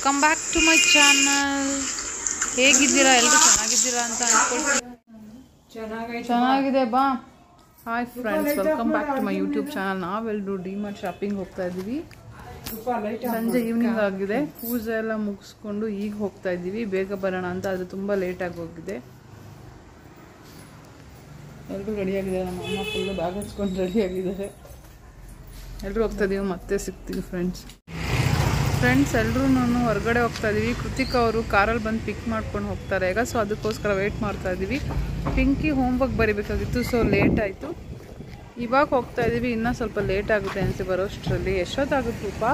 Welcome back to my channel. ಹೇಗಿದ್ದೀರಾ? ಎಲ್ಲರೂ ಚೆನ್ನಾಗಿದ್ದೀರಾ ಅಂತ ಅನ್ಕೊಳ್ತೀನಿ. ಚೆನ್ನಾಗಿದೆ ಬಾ. Hi friends, welcome back to my YouTube channel. ನಾವೆಲ್ಲರೂ ಡಿಮಾರ್ಟ್ ಶಾಪಿಂಗ್ ಹೋಗ್ತಾ ಇದ್ದೀವಿ. ಸಂಜೆ ಈವ್ನಿಂಗ್ ಆಗಿದೆ. ಪೂಜೆ ಎಲ್ಲ ಮುಗಿಸ್ಕೊಂಡು ಈಗ ಹೋಗ್ತಾ ಇದ್ದೀವಿ. ಬೇಗ ಬರೋಣ ಅಂತ, ಅದು ತುಂಬ ಲೇಟಾಗಿ ಹೋಗಿದೆ. ಎಲ್ಲರೂ ರೆಡಿಯಾಗಿದ್ದಾರೆ. ನಮ್ಮ ಅಮ್ಮ ಫುಲ್ಲು ಬ್ಯಾಗ್ ಹಚ್ಕೊಂಡು ರೆಡಿಯಾಗಿದ್ದಾರೆ. ಎಲ್ಲರೂ ಹೋಗ್ತಾ ಇದ್ದೀವಿ. ಮತ್ತೆ ಸಿಗ್ತೀವಿ ಫ್ರೆಂಡ್ಸ್. ಎಲ್ಲರೂ ಹೊರಗಡೆ ಹೋಗ್ತಾ ಇದ್ದೀವಿ. ಕೃತಿಕಾ ಅವರು ಕಾರಲ್ಲಿ ಬಂದು ಪಿಕ್ ಮಾಡ್ಕೊಂಡು ಹೋಗ್ತಾರೆ ಈಗ. ಸೊ ಅದಕ್ಕೋಸ್ಕರ ವೆಯ್ಟ್ ಮಾಡ್ತಾ ಇದ್ದೀವಿ. ಪಿಂಕಿ ಹೋಮ್ವರ್ಕ್ ಬರೀಬೇಕಾಗಿತ್ತು, ಸೊ ಲೇಟ್ ಆಯಿತು. ಇವಾಗ ಹೋಗ್ತಾ ಇದ್ದೀವಿ. ಇನ್ನೂ ಸ್ವಲ್ಪ ಲೇಟ್ ಆಗುತ್ತೆ ಅನಿಸಿ ಬರೋಷ್ಟರಲ್ಲಿ. ಎಷ್ಟೊತ್ತಾಗುತ್ತಪ್ಪ?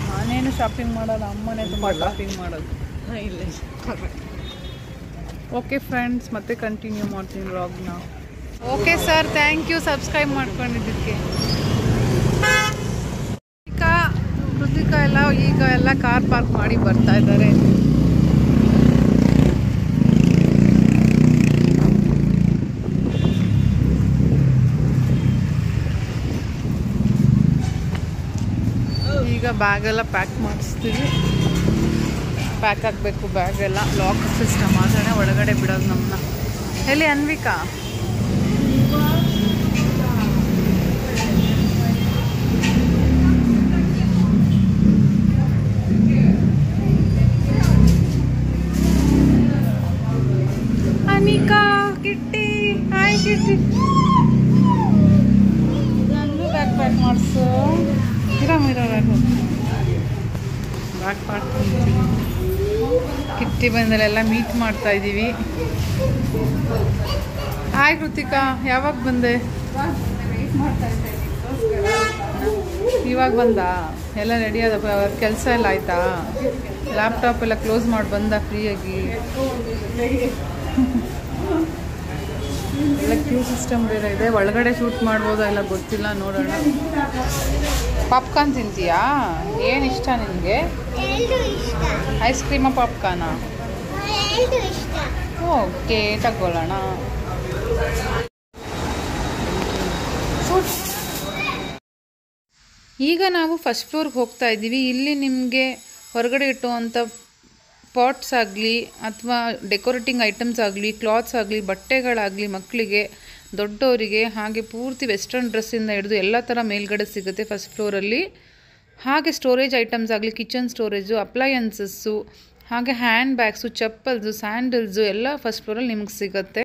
ನಾನೇನು ಶಾಪಿಂಗ್ ಮಾಡೋಲ್ಲ, ಅಮ್ಮನೇ ತುಂಬ ಶಾಪಿಂಗ್ ಮಾಡೋದು. ಇಲ್ಲ ಓಕೆ ಫ್ರೆಂಡ್ಸ್, ಮತ್ತೆ ಕಂಟಿನ್ಯೂ ಮಾಡ್ತೀನಿ ವ್ಲಾಗ್ನ. Okay sir, thank you subscribe ಮಾಡ್ಕೊಂಡಿದ್ದಕ್ಕೆ. ಕೃತಿಕಾ ಎಲ್ಲ ಕಾರ್ ಪಾರ್ಕ್ ಮಾಡಿ ಬರ್ತಾ ಇದ್ದಾರೆ. ಈಗ ಬ್ಯಾಗೆಲ್ಲ ಪ್ಯಾಕ್ ಮಾಡಿಸ್ತೀವಿ. ಪ್ಯಾಕ್ ಆಗಬೇಕು ಬ್ಯಾಗೆಲ್ಲ. ಲಾಕ್ ಸಿಸ್ಟಮ್ ಆದರೆ ಒಳಗಡೆ ಬಿಡೋದು ನಮ್ಮನ್ನ. ಎಲ್ಲಿ Anvika? Anika, Kitty, hi Kitty. ನನಗೂ ಬ್ಯಾಗ್ ಪ್ಯಾಕ್ ಮಾಡಿಸು. ಬ್ಯಾಗ್ ಪ್ಯಾಕ್ ಕಿಟ್ಟಿ ಬಂದಲ್ಲೆಲ್ಲ ಮೀಟ್ ಮಾಡ್ತಾ ಇದ್ದೀವಿ. ಹಾಯ್ ಕೃತಿಕಾ, ಯಾವಾಗ ಬಂದೆ? ಇವಾಗ ಬಂದ? ಎಲ್ಲ ರೆಡಿ ಆದ? ಕೆಲಸ ಎಲ್ಲ ಆಯ್ತಾ? ಲ್ಯಾಪ್ಟಾಪ್ ಎಲ್ಲ ಕ್ಲೋಸ್ ಮಾಡಿ ಬಂದ ಫ್ರೀಯಾಗಿ? ಎಲ್ಲ ಕ್ಯೂ ಸಿಸ್ಟಮ್ ಬೇರೆ ಇದೆ. ಒಳಗಡೆ ಶೂಟ್ ಮಾಡ್ಬೋದಾ ಇಲ್ಲ ಗೊತ್ತಿಲ್ಲ, ನೋಡೋಣ. ಪಾಪ್ಕಾರ್ನ್ ತಿಂತೀಯಾ? ಏನು ಇಷ್ಟ ನಿನಗೆ? ಐಸ್ ಕ್ರೀಮಾ ಪಾಪ್ಕಾರ್ನಾ? ಓಕೆ, ತಗೊಳ್ಳೋಣ. ಈಗ ನಾವು ಫಸ್ಟ್ ಫ್ಲೋರ್ಗೆ ಹೋಗ್ತಾ ಇದ್ದೀವಿ. ಇಲ್ಲಿ ನಿಮಗೆ ಹೊರಗಡೆ ಇಟ್ಟುವಂಥ ಪಾಟ್ಸ್ ಆಗಲಿ ಅಥವಾ ಡೆಕೋರೇಟಿಂಗ್ ಐಟಮ್ಸ್ ಆಗಲಿ, ಕ್ಲಾತ್ಸ್ ಆಗಲಿ, ಬಟ್ಟೆಗಳಾಗಲಿ, ಮಕ್ಕಳಿಗೆ, ದೊಡ್ಡವರಿಗೆ, ಹಾಗೆ ಪೂರ್ತಿ ವೆಸ್ಟರ್ನ್ ಡ್ರೆಸ್ಸಿಂದ ಹಿಡಿದು ಎಲ್ಲ ಥರ ಮೇಲ್ಗಡೆ ಸಿಗುತ್ತೆ ಫಸ್ಟ್ ಫ್ಲೋರಲ್ಲಿ. ಹಾಗೆ ಸ್ಟೋರೇಜ್ ಐಟಮ್ಸ್ ಆಗಲಿ, ಕಿಚನ್ ಸ್ಟೋರೇಜು, ಅಪ್ಲಯನ್ಸಸ್ಸು, ಹಾಗೆ ಹ್ಯಾಂಡ್ ಬ್ಯಾಗ್ಸು, ಚಪ್ಪಲ್ಸು, ಸ್ಯಾಂಡಲ್ಸು ಎಲ್ಲ ಫಸ್ಟ್ ಫ್ಲೋರಲ್ಲಿ ನಿಮಗೆ ಸಿಗುತ್ತೆ.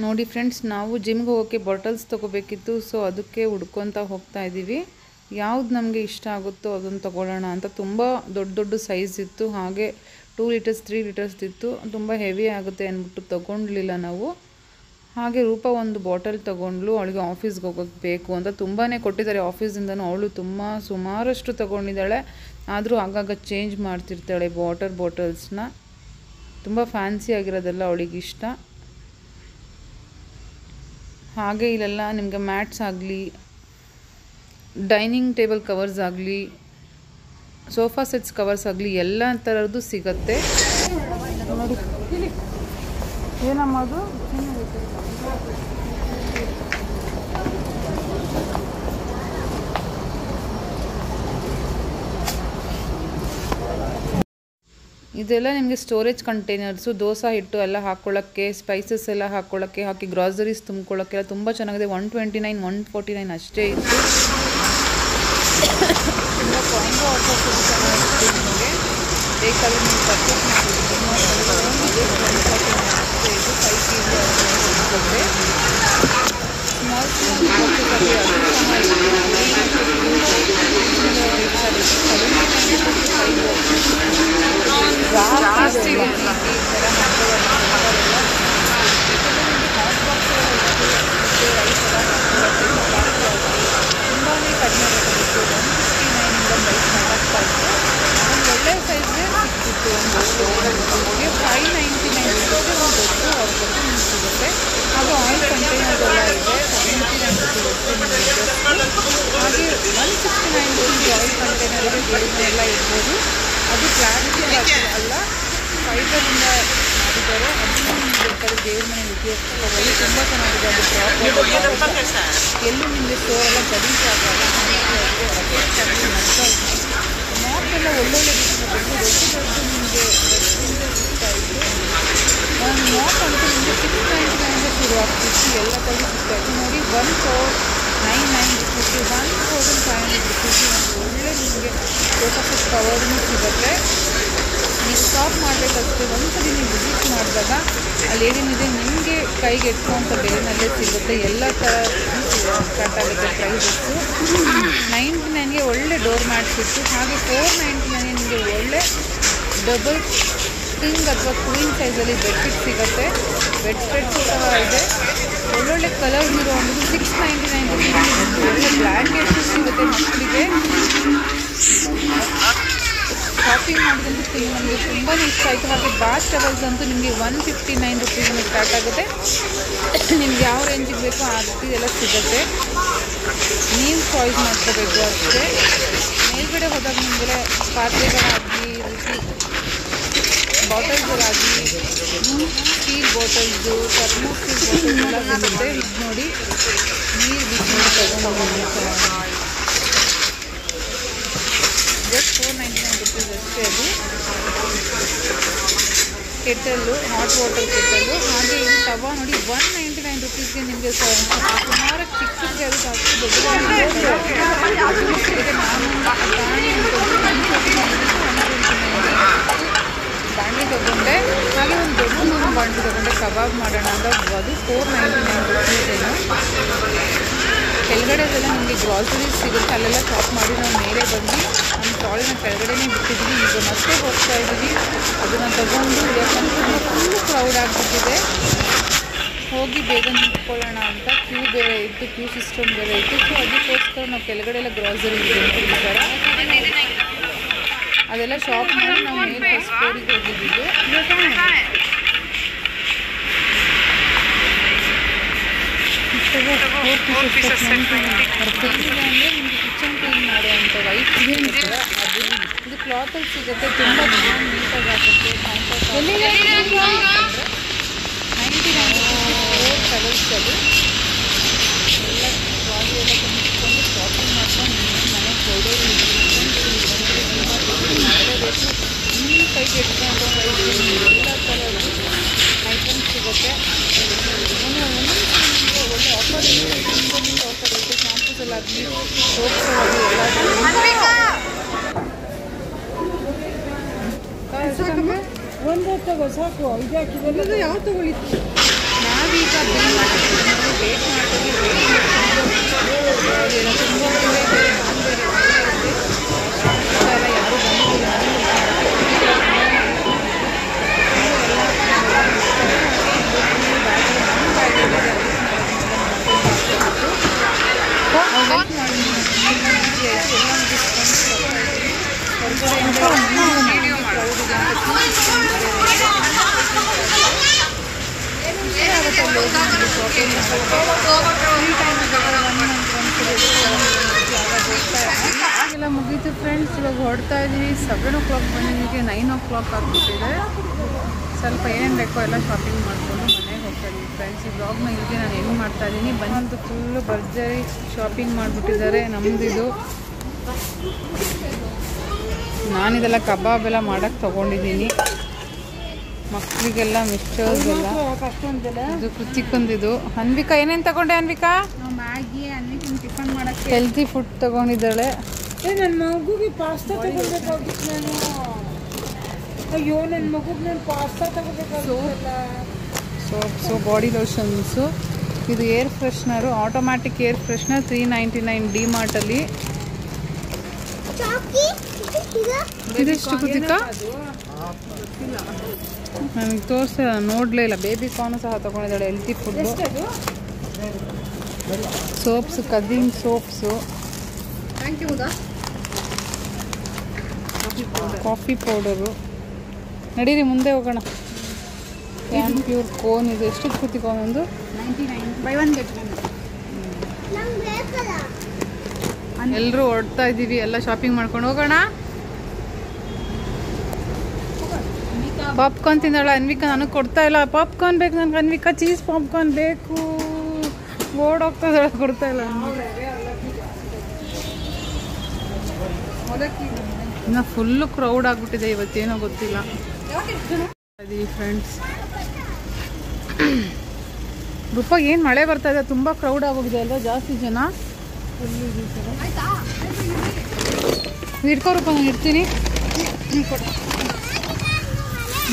ನೋಡಿ ಫ್ರೆಂಡ್ಸ್, ನಾವು ಜಿಮ್ಗೆ ಹೋಗೋಕ್ಕೆ ಬಾಟಲ್ಸ್ ತೊಗೋಬೇಕಿತ್ತು. ಸೊ ಅದಕ್ಕೆ ಹುಡ್ಕೊತ ಹೋಗ್ತಾ ಇದ್ದೀವಿ. ಯಾವ್ದು ನಮಗೆ ಇಷ್ಟ ಆಗುತ್ತೋ ಅದನ್ನು ತೊಗೊಳ್ಳೋಣ ಅಂತ. ತುಂಬ ದೊಡ್ಡ ಸೈಜ್ ಇತ್ತು. ಹಾಗೆ 2 ಲೀಟರ್ಸ್ 3 ಲೀಟರ್ಸ್ ಇತ್ತು. ತುಂಬ ಹೆವಿ ಆಗುತ್ತೆ ಅಂದ್ಬಿಟ್ಟು ತೊಗೊಂಡ್ಲಿಲ್ಲ ನಾವು. ಹಾಗೆ ರೂಪ ಒಂದು ಬಾಟಲ್ ತೊಗೊಂಡ್ಲು. ಅವಳಿಗೆ ಆಫೀಸ್ಗೆ ಹೋಗೋಕ್ಕೆ ಬೇಕು ಅಂತ ತುಂಬಾ ಕೊಟ್ಟಿದ್ದಾರೆ ಆಫೀಸಿಂದನೂ. ಅವಳು ಸುಮಾರಷ್ಟು ತೊಗೊಂಡಿದ್ದಾಳೆ. ಆದರೂ ಆಗಾಗ ಚೇಂಜ್ ಮಾಡ್ತಿರ್ತಾಳೆ ಬಾಟಲ್ಸ್ನ. ತುಂಬ ಫ್ಯಾನ್ಸಿ ಆಗಿರೋದೆಲ್ಲ ಅವಳಿಗೆ ಇಷ್ಟ. ಹಾಗೆ ಇಲ್ಲೆಲ್ಲ ನಿಮಗೆ ಮ್ಯಾಟ್ಸ್ ಆಗಲಿ, ಡೈನಿಂಗ್ ಟೇಬಲ್ ಕವರ್ಸ್ ಆಗಲಿ, ಸೋಫಾ ಸೆಟ್ಸ್ ಕವರ್ಸ್ ಆಗಲಿ ಎಲ್ಲ ಥರದ್ದು ಸಿಗುತ್ತೆ. ನೋಡಿ ಏನಮ್ಮದು? ಇದೆಲ್ಲ ನಿಮಗೆ ಸ್ಟೋರೇಜ್ ಕಂಟೈನರ್ಸು. ದೋಸೆ ಹಿಟ್ಟು ಎಲ್ಲ ಹಾಕ್ಕೊಳ್ಳೋಕ್ಕೆ, ಸ್ಪೈಸಸ್ ಎಲ್ಲ ಹಾಕ್ಕೊಳ್ಳೋಕ್ಕೆ, ಹಾಕಿ ಗ್ರಾಸರೀಸ್ ತುಂಬ್ಕೊಳ್ಳೋಕ್ಕೆಲ್ಲ ತುಂಬ ಚೆನ್ನಾಗಿದೆ. 129, 149 ಅಷ್ಟೇ ಇತ್ತು. ತುಂಬ ಕಾಂಬೋ ಆಫರ್ಸ್ ಚೆನ್ನಾಗಿತ್ತು. ನಿಮಗೆ ಬೇಕಾದರೆ ನೀವು ಪರ್ಚೇಸ್ ಮಾಡ್ಬೋದು. ಅಷ್ಟೇ ಇದು 5 kg ಸಿಗುತ್ತೆ. ಸ್ಮಾಲ್ ಜಾಸ್ತಿ ಈ ಥರ ತುಂಬಾ ಕಡಿಮೆ ರೇಟಾಗಿತ್ತು. 169 ಪ್ರೈಸ್ ಮಾಡ್ತಾ ಇತ್ತು. ಒಂದು ಒಳ್ಳೆ ಸೈಜ್ಗೆ ಸಿಕ್ತಿತ್ತು. ಒಂದು 599 ಒಂದು ದೊಡ್ಡ ಆಫರ್ ಸಿಗುತ್ತೆ. ಹಾಗೂ ಆಯಿಲ್ ಕಂಟೈನರ್ಸ್ ಎಲ್ಲ ಇದೆ. 79 ಹಾಗೆ 169 ಆಯಿಲ್ ಕಂಟೈನರ್ ಎಲ್ಲ ಇರ್ಬೋದು. ಅದು ಪ್ಲಾಸ್ಟಿಕ್ ಅಲ್ಲ, ಫೈಬರಿಂದ ಮಾಡಿದ್ದಾರೆ. ಅದನ್ನು ಬೇಕಾದ್ರೆ ದೇವ್ರ ಮನೆಗೆ ಉಪಯೋಗ ತಗೊಳ್ಳಿ. ತುಂಬ ಚೆನ್ನಾಗಿದೆ ಅದು ಪ್ರಾಪರ್. ಎಲ್ಲೂ ನಿಮಗೆ ಸ್ಟೋರೆಲ್ಲ ಗಲೀಜ್ ಆಗಲ್ಲ. ಮಾಪೆಲ್ಲ ಒಳ್ಳೊಳ್ಳೆ ರೀತಿಯಿಂದ ಬಂದು ದೊಡ್ಡ ನಿಮಗೆ ಸಿಗ್ತಾ ಇತ್ತು. ಒಂದು ಮಾಪ್ ಅಂತೂ ನಿಮಗೆ 699 ಶುರು ಆಗ್ತಿತ್ತು, ಎಲ್ಲ ಕಡೆ ಸಿಗ್ತಾ ಇತ್ತು ನೋಡಿ. 1499 ರುಪೀಸ್ಗೆ 1500 ರುಪೀಸ್ಗೆ ಒಂದು ಒಳ್ಳೆ ನಿಮಗೆ ಸೋಫಾ ಸೆಟ್ ಕವರ್ನೂ ಸಿಗುತ್ತೆ. ನೀವು ಶಾಪ್ ಮಾಡಬೇಕಷ್ಟೇ ಒಂದ್ಸರಿ ನೀವು ವಿಸಿಟ್ ಮಾಡಿದಾಗ ಅಲ್ಲಿ ಏನೇನಿದೆ ನಿಮಗೆ ಕೈಗೆ ಎಟ್ಕೊಂಥ ಬೆಲೆನಲ್ಲೇ ಸಿಗುತ್ತೆ. ಎಲ್ಲ ಥರ ಸ್ಟಾರ್ಟ್ ಆಗುತ್ತೆ ಪ್ರೈಸಸ್ಸು. 99ಗೆ ಒಳ್ಳೆ ಡೋರ್ ಮ್ಯಾಟ್ ಸಿಕ್ತು. ಹಾಗೆ 499ಗೆ ನಿಮಗೆ ಒಳ್ಳೆ ಡಬಲ್ ಕಿಂಗ್ ಅಥವಾ ಕ್ವೀನ್ ಸೈಜಲ್ಲಿ ಬೆಡ್ಶೀಟ್ ಸಿಗುತ್ತೆ. ಬೆಡ್ ಸ್ಪ್ರೆಡ್ಸು ಸಹ ಇದೆ. ಒಳ್ಳೊಳ್ಳೆ ಕಲರ್ಸ್ ಇರೋ ಒಂದು 699 ರುಪೀಸ್ ಒಳ್ಳೆ ಬ್ಲ್ಯಾಂಕೆಟ್ಸು ಸಿಗುತ್ತೆ ಮಕ್ಕಳಿಗೆ. ಶಾಪಿಂಗ್ ಮಾಡೋದಂತೂ ನಮಗೆ ತುಂಬಾ ಇಷ್ಟ ಆಯಿತು. ಹಾಗೆ ಬಾತ್ ಟವಲ್ಸ್ ಅಂತೂ ನಿಮಗೆ 159 ರುಪೀಸಿಂದ ಸ್ಟಾರ್ಟ್ ಆಗುತ್ತೆ. ನಿಮ್ಗೆ ಯಾವ ರೇಂಜಿಗೆ ಬೇಕೋ ಆ ರೀತಿ ಎಲ್ಲ ಸಿಗುತ್ತೆ. ನೀವು ಚಾಯ್ಸ್ ಮಾಡ್ಕೋಬೇಕು ಅಷ್ಟೇ. ಮೇಲ್ಗಡೆ ಹೋದಾಗ ನಿಮಗೆಲ್ಲ ಪಾತ್ರೆಗಳಾಗಲಿ, ಬಾಟಲ್ಸ್ಗಳಾಗಲಿ, steel bottles, thermos steel bottles ಎಲ್ಲ ಸಿಗುತ್ತೆ. ಇದು ನೋಡಿ, ನೀರು ಬಿಟ್ಟು ತೊಗೊಂಡು ಜಸ್ಟ್ 499 ರುಪೀಸ್ ಅಷ್ಟೇ ಅದು. ಕೆಟಲ್ಲು, ಹಾಟ್ ವಾಟರ್ ಕೆಟಲ್ಲು. ಹಾಗೆ ಇದು ತವಾ ನೋಡಿ 199 ರುಪೀಸ್ಗೆ ನಿಮಗೆ ಸುಮಾರು ಚಿಕ್ಕಕ್ಕೆ ಅದು ಅಷ್ಟು ದೊಡ್ಡದಾಗಿ ಬಾಣಲಿ ತೊಗೊಂಡೆ. ಹಾಗೆ ಒಂದು ದೊಡ್ಡ ಬಾಣಲಿ ತೊಗೊಂಡೆ ಕಬಾಬ್ ಮಾಡೋಣ ಅಂತ. ಅದು 499 ರುಪೀಸೇನು. ಕೆಳಗಡೆದೆಲ್ಲ ನಿಮಗೆ ಗ್ರಾಸರೀಸ್ ಸಿಗುತ್ತೆ. ಅಲ್ಲೆಲ್ಲ ಶಾಪ್ ಮಾಡಿ ನಾವು ಮೇಲೆ ಬಂದು ನಮ್ಮ ಸ್ಟಾಲ್ನ ಕೆಳಗಡೆನೇ ಬಿಟ್ಟಿದ್ವಿ. ಈಗ ಮತ್ತೆ ಹೋಗ್ತಾ ಇದ್ದೀವಿ ಅದನ್ನು ತಗೊಂಡು. ಯಾಕಂದರೆ ಫುಲ್ಲು ಕ್ರೌಡ್ ಆಗಿಬಿಟ್ಟಿದೆ. ಹೋಗಿ ಬೇಗ ನಿಂತ್ಕೊಳ್ಳೋಣ ಅಂತ. ಕ್ಯೂ ಬೇರೆ ಇತ್ತು, ಕ್ಯೂ ಸಿಸ್ಟಮ್ ಬೇರೆ ಇತ್ತು. ಸೊ ಅದಕ್ಕೋಸ್ಕರ ನಾವು ಕೆಳಗಡೆ ಎಲ್ಲ ಗ್ರಾಸರಿ ಇದೆ ಥರ ಅದೆಲ್ಲ ಶಾಪ್ ಮಾಡಿ ನಾವು ಮೇಲೆ ಫಸ್ಟ್ ಫ್ಲೋರಿಗೆ ಹೋಗಿದ್ದೀವಿ. ಅಂದರೆ ನಿಮಗೆ ಕಿಚನ್ ಕ್ಲೀನ್ ಮಾಡುವಂಥ ವೈಟ್ ಇರುತ್ತಲ್ಲ ಅದು. ಇದು ಕ್ಲಾತಲ್ಲಿ ಸಿಗುತ್ತೆ. ತುಂಬ ಚೆನ್ನಾಗಿ ನೀಟಾಗಿ ಆಗುತ್ತೆ. 99 4 ಟವಲ್ಸ್ ಅದು. ಎಲ್ಲ ಟ್ರಾಲಿ ಎಲ್ಲ ತುಂಬಿಸ್ಕೊಂಡು ಶಾಪಿಂಗ್ ಮಾಡ್ಕೊಂಡು ಮನೆಗೆ ಹೊರಡೋದು ಮಾಡಲೇಬೇಕು. ನಿಮ್ಮ ಕೈಗೆ ಎಟ್ಕೊಂಡು ಎಲ್ಲ ಥರದ್ದು ಐಟಮ್ಸ್ ಸಿಗುತ್ತೆ. ಒಳ್ಳೆ ಆಫರ್ ಇದೆ. ತುಂಬ ಆಫರ್ ಇದೆ. ಶಾಂಪೂಸ್ ಎಲ್ಲ ಆಗಲಿ, ಸೋಪ್ಸ್ ಆಗಲಿ ಎಲ್ಲ ಒಂದು ತಗೋ ಸಾಕು. ಇದು ಹಾಕಿದೆಲ್ಲ ಯಾವ ತಗೊಳ್ಳಿತ್ತು. ನಾವೀಗ ಬಿಲ್ ಮಾಡ್ತೀವಿ, ವೇಟ್ ಮಾಡ್ತೀವಿ. ತುಂಬ ಎಲ್ಲ ಯಾರೂ ಬಂದಿಲ್ಲ. ಎಲ್ಲ ಮುಗೀತು ಫ್ರೆಂಡ್ಸ್. ಇವಾಗ ಹೊರಡ್ತಾ ಇದ್ದೀವಿ. 7 o'clock ಬಂದಿದ್ದಕ್ಕೆ 9 o'clock ಆಗ್ಬಿಟ್ಟಿದೆ. ಸ್ವಲ್ಪ ಏನೇನು ಬೇಕೋ ಎಲ್ಲ ಶಾಪಿಂಗ್ ಮಾಡಿಕೊಂಡು ಮನೆಗೆ ಹೋಗ್ತಾ ಇದ್ದೀವಿ ಫ್ರೆಂಡ್ಸ್. ಈ ಬ್ಲಾಗ್ನ ಇಲ್ಲಿಗೆ ನಾನು ಹೆಂಗೆ ಮಾಡ್ತಾ ಇದ್ದೀನಿ. ಬಂದಂತೂ ಫುಲ್ಲು ಭರ್ಜರಿ ಶಾಪಿಂಗ್ ಮಾಡಿಬಿಟ್ಟಿದ್ದಾರೆ ನಮ್ಮದಿದು. ನಾನಿದೆಲ್ಲ ಕಬಾಬ್ ಎಲ್ಲ ಮಾಡೋಕ್ಕೆ ತೊಗೊಂಡಿದ್ದೀನಿ. ಮಕ್ಕಳಿಗೆಲ್ಲ ಮಿಕ್ಸ್ಚರ್ಸ್ ಎಲ್ಲ. ಇದು ಕೃತಿಕೊಂದಿದು. ಅನ್ವಿಕಾ ಏನೇನು ತಗೊಂಡೆ? ಅನ್ವಿಕಾ ಮ್ಯಾಗಿ ಅನ್ವಿಕನ್ ಟಿಫನ್ ಮಾಡೋಕ್ಕೆ ಹೆಲ್ತಿ ಫುಡ್ ತೊಗೊಂಡಿದ್ದಾಳೆ. ನನ್ನ ಮಗುಗೆ ಪಾಸ್ತಾ ತಗೋಬೇಕಾಗಿತ್ತು ನಾನು. ಅಯ್ಯೋ ನನ್ನ ಮಗುಗೆ ನಾನು ಪಾಸ್ತಾ ತಗೋಬೇಕಾಗಿಲ್ಲ. Soaps, body lotions. ಇದು air freshener, automatic air freshener 399 ಡಿ ಮಾರ್ಟಲ್ಲಿ. ಇದೆಷ್ಟು ಕೃತಿಕಾ? ನನಗೆ ತೋರಿಸ ನೋಡಲೇ ಇಲ್ಲ. ಬೇಬಿ ಕಾರ್ನು ಸಹ ತೊಗೊಂಡಿದ್ದಾಳೆ. Healthy food. ಸೋಪ್ಸು, ಕದೀಮ್ ಸೋಪ್ಸು, ಕಾಫಿ ಪೌಡರು. ನಡೀರಿ ಮುಂದೆ ಹೋಗೋಣ. ಕ್ಯಾನ್ ಪ್ಯೂರ್ ಕೋನ್ ಇದು ಎಷ್ಟು ಕೃತಿಕ? ಒಂದು 99 ಬೈ 1 ಗೆಟ್ 1. ಎಲ್ಲರೂ ಹೊರಡ್ತಾ ಇದ್ದೀವಿ. ಎಲ್ಲ ಶಾಪಿಂಗ್ ಮಾಡ್ಕೊಂಡು ಹೋಗೋಣ. ಪಾಪ್ಕಾರ್ನ್ ತಿಂದಾಳ ಅನ್ವಿಕಾ. ನನಗೆ ಕೊಡ್ತಾ ಇಲ್ಲ. ಪಾಪ್ಕಾರ್ನ್ ಬೇಕು ನನಗೆ ಅನ್ವಿಕಾ, ಚೀಸ್ ಪಾಪ್ಕಾರ್ನ್ ಬೇಕು. ಓಡೋಗ್ತದ, ಕೊಡ್ತಾ ಇಲ್ಲ. ಇನ್ನು ಫುಲ್ಲು ಕ್ರೌಡ್ ಆಗ್ಬಿಟ್ಟಿದೆ ಇವತ್ತೇನೋ ಗೊತ್ತಿಲ್ಲ. ಫ್ರೆಂಡ್ಸ್, ರೂಪ ಏನು ಮಳೆ ಬರ್ತಾ ಇದೆ, ತುಂಬ ಕ್ರೌಡ್ ಆಗೋಗಿದೆ ಅಲ್ವಾ, ಜಾಸ್ತಿ ಜನ. ಇಟ್ಕೋ ರೂಪ, ನಾನು ಇಡ್ತೀನಿ.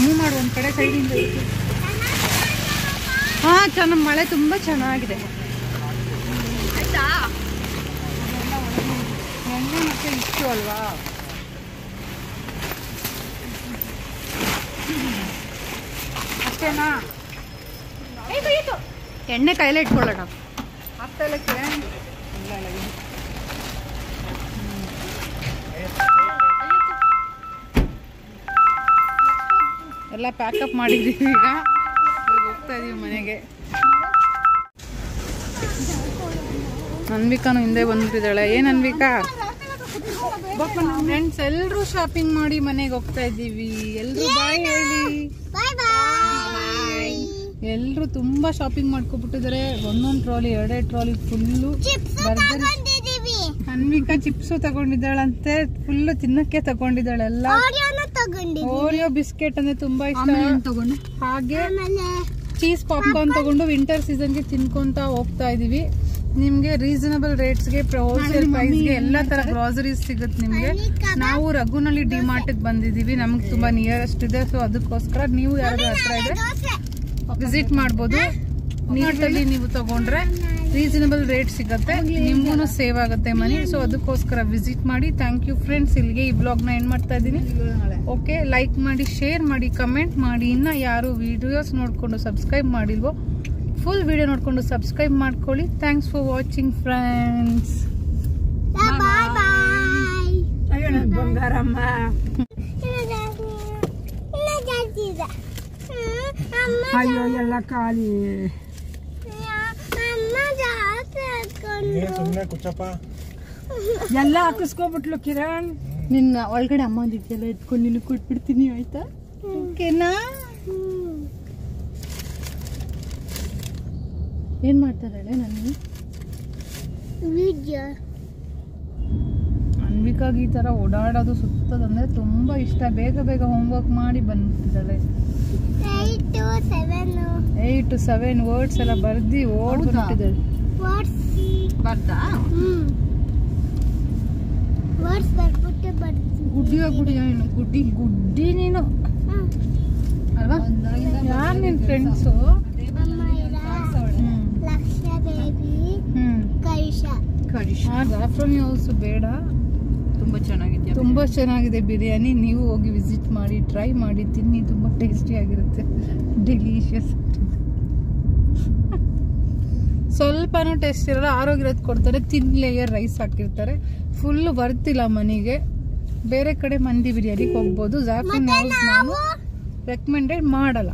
ಮೂವ್ ಮಾಡು ಒಂದು ಕಡೆ ಸೈಡಿಂದ. ಹಾಂ, ಚೆನ್ನಾಗಿ ಮಳೆ ತುಂಬ ಚೆನ್ನಾಗಿದೆ. ಎಣ್ಣೆ ಮತ್ತೆ ಇಷ್ಟು ಅಲ್ವಾ. ಅಷ್ಟೇನಾ? ಎಣ್ಣೆ ಕೈಲೇ ಇಟ್ಕೊಳ್ಳೋಣ. ಆಗ್ತಾ ಇಲ್ಲ. ಎಲ್ಲ ಪ್ಯಾಕಪ್ ಮಾಡಿದ್ದೀವಿ. ಈಗ ಹೋಗ್ತಾ ಇದೀವಿ ಮನೆಗೆ. ಅನ್ವಿಕಾನು ಹಿಂದೆ ಬಂದ್ಬಿಟ್ಟಿದ್ದಾಳೆ. ಏನು ಅನ್ವಿಕಾ? ಫ್ರೆಂಡ್ಸ್, ಎಲ್ಲರೂ ಶಾಪಿಂಗ್ ಮಾಡಿ ಮನೆಗೆ ಹೋಗ್ತಾ ಇದ್ದೀವಿ. ಎಲ್ಲರೂ ಬಾಯ್ ಹೇಳಿ. ಎಲ್ಲರೂ ತುಂಬಾ ಶಾಪಿಂಗ್ ಮಾಡ್ಕೊಬಿಟ್ಟಿದ್ದಾರೆ. ಒಂದೊಂದು trolley, 2 trolley full burger. Anvika chips ತಗೊಂಡಿದ್ದಾಳಂತೆ, ಫುಲ್ಲು ತಿನ್ನಕ್ಕೆ ತಗೊಂಡಿದ್ದಾಳೆ. ಎಲ್ಲ ಓರಿಯೋ ಬಿಸ್ಕೆಟ್ ಅಂದ್ರೆ ತುಂಬಾ ಇಷ್ಟ. ಹಾಗೆ ಚೀಸ್ ಪಾಪ್ಕಾರ್ನ್ ತಗೊಂಡು ವಿಂಟರ್ ಸೀಸನ್ಗೆ ತಿನ್ಕೊಂತ ಹೋಗ್ತಾ ಇದೀವಿ. ನಿಮ್ಗೆ ರೀಸನಬಲ್ ರೇಟ್ಸ್ಗೆ, ಹೋಲ್ಸೇಲ್ ಪ್ರೈಸ್ಗೆ ಎಲ್ಲ ತರ ಗ್ರಾಸರೀಸ್ ಸಿಗುತ್ತೆ ನಿಮ್ಗೆ. ನಾವು ರಘುನಳ್ಳಿ ಡಿಮಾರ್ಟ್ಗೆ ಬಂದಿದೀವಿ. ನಮ್ಗೆ ತುಂಬಾ ನಿಯರೆಸ್ಟ್ ಇದೆ. ಸೊ ಅದಕ್ಕೋಸ್ಕರ ನೀವು ಯಾರು ಹತ್ರ ಇದೆ ವಿಸಿಟ್ ಮಾಡ್ಬೋದು. ನೀರಲ್ಲಿ ನೀವು ತಗೊಂಡ್ರೆ ರೀಸನಬಲ್ ರೇಟ್ ಸಿಗುತ್ತೆ, ನಿಮ್ಗೂ ಸೇವ್ ಆಗುತ್ತೆ ಮನಿ. ಸೊ ಅದಕ್ಕೋಸ್ಕರ ವಿಸಿಟ್ ಮಾಡಿ. Thank you friends. ಇಲ್ಲಿಗೆ ಈ ಬ್ಲಾಗ್ನ ಎಂಡ್ ಮಾಡ್ತಾ ಇದ್ದೀನಿ. ಓಕೆ, ಲೈಕ್ ಮಾಡಿ, ಶೇರ್ ಮಾಡಿ, ಕಮೆಂಟ್ ಮಾಡಿ. ಇನ್ನು ಯಾರು ವಿಡಿಯೋಸ್ ನೋಡಿಕೊಂಡು ಸಬ್ಸ್ಕ್ರೈಬ್ ಮಾಡಿಲ್ವೋ ಫುಲ್ ವಿಡಿಯೋ ನೋಡಿಕೊಂಡು ಸಬ್ಸ್ಕ್ರೈಬ್ ಮಾಡ್ಕೊಳ್ಳಿ. Thanks for watching friends. Bangaramma ಅಯ್ಯೋ ಎಲ್ಲ ಖಾಲಿ. ಎಲ್ಲ ಹಾಕಿಸ್ಕೊಬಿಟ್ಲು ಕಿರಣ್. ನಿನ್ನ ಒಳಗಡೆ ಅಮ್ಮ ಇದೆಲ್ಲ ಎತ್ಕೊಂಡು ನಿನ್ನ ಕೊಟ್ಬಿಡ್ತೀನಿ, ಆಯ್ತಾ? ಓಕೆನಾ? ಏನ್ ಮಾಡ್ತಾಳೆ ನಾನು? ಅನ್ವಿಕಾಗಿ ಈ ತರ ಓಡಾಡೋದು ಸುತ್ತದಂದ್ರೆ ತುಂಬಾ ಇಷ್ಟ. ಬೇಗ ಬೇಗ ಹೋಮ್ವರ್ಕ್ ಮಾಡಿ ಬಂದ್ಬಿಟ್ಟಿದ್ದಾಳೆ. 8 to 7 ವರ್ಡ್ಸ್ ಎಲ್ಲ ಬರ್ದಿ ಓಡ್ಬಿಟ್ಟಿದ್ದಾಳೆ. ಗುಡ್ಡಿ ಹೋಗ್ಬಿಟ್ಟಿದ ನೀನು. ಗುಡ್ಡಿ ನೀನು ಅಲ್ವಾ? ಯಾರು ನಿನ್ ಫ್ರೆಂಡ್ಸು? ಜಾಫ್ರಾನಿ ಹೌಸ್ ಬೇಡ, ತುಂಬಾ ಚೆನ್ನಾಗಿದೆ ಬಿರಿಯಾನಿ. ನೀವು ಹೋಗಿ ವಿಸಿಟ್ ಮಾಡಿ, ಟ್ರೈ ಮಾಡಿ, ತಿನ್ನಿ. ತುಂಬಾ ಟೇಸ್ಟಿ ಆಗಿರುತ್ತೆ, ಡೆಲಿಷಿಯಸ್. ಸ್ವಲ್ಪನೂ ಟೇಸ್ಟ್ ಇರಲ್ಲ, ಆರೋಗ್ಯದ ಕೊಡ್ತಾರೆ. ತಿನ್ ಲೇಯರ್ ರೈಸ್ ಹಾಕಿರ್ತಾರೆ. ಫುಲ್ ಬರ್ತಿಲ್ಲ ಮನೆಗೆ. ಬೇರೆ ಕಡೆ ಮಂದಿ ಬಿರಿಯಾನಿಗೆ ಹೋಗ್ಬೋದು. ಜಾಫ್ರಾನಿ ಹೌಸ್ ನಾನು ರೆಕಮೆಂಡೆಡ್ ಮಾಡಲ್ಲ.